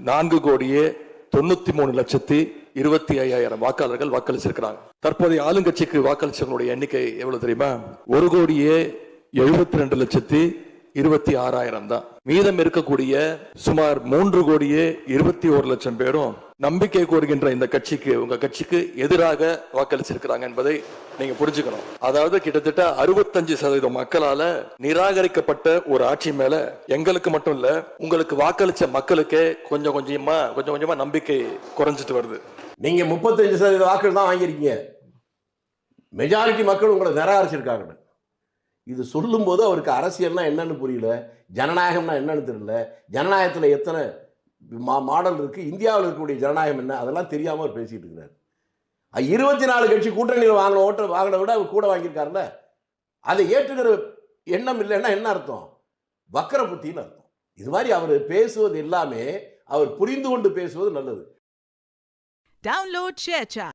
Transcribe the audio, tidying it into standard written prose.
4,93,25,000 வாக்காளர்கள் வாக்களிச்சிருக்கிறாங்க. தற்போதைய ஆளுங்கட்சிக்கு வாக்களிச்சவங்களுடைய எண்ணிக்கை எவ்வளவு தெரியுமா? 1,72,26,000 தான். மீதம் இருக்கக்கூடிய சுமார் 3,21,00,000 பேரும் நம்பிக்கை கோருகின்ற இந்த கட்சிக்கு, உங்க கட்சிக்கு எதிராக வாக்களிச்சிருக்கிறாங்க என்பதை நீங்க புரிஞ்சுக்கணும். அதாவது கிட்டத்தட்ட 65% மக்களால நிராகரிக்கப்பட்ட ஒரு ஆட்சி மேல எங்களுக்கு மட்டும் இல்ல, உங்களுக்கு வாக்களிச்ச மக்களுக்கே கொஞ்சம் கொஞ்சமா நம்பிக்கை குறைஞ்சிட்டு வருது. நீங்க 35% வாக்குகள் தான் வாங்கியிருக்கீங்க. மெஜாரிட்டி மக்கள் உங்களை நிராகரிச்சிருக்காங்க. இது சொல்லும் போது அவருக்கு அரசியல்னா என்னன்னு புரியல, ஜனநாயகம்னா என்னன்னு தெரியல, ஜனநாயகத்தில் எத்தனை மாடல் இருக்கு, இந்தியாவில் இருக்கக்கூடிய ஜனநாயகம் என்ன, அதெல்லாம் தெரியாம அவர் பேசிட்டு இருக்கிறார். 24 கட்சி கூட்டணியில் வாங்கின ஓட்டை வாங்கின விட அவர் கூட வாங்கியிருக்காருல்ல, அதை ஏற்றுக்கிற எண்ணம் இல்லைன்னா என்ன அர்த்தம்? வக்கர புத்தின்னு அர்த்தம். இது மாதிரி அவர் பேசுவது எல்லாமே அவர் புரிந்து கொண்டு பேசுவது நல்லது. Download ShareChat.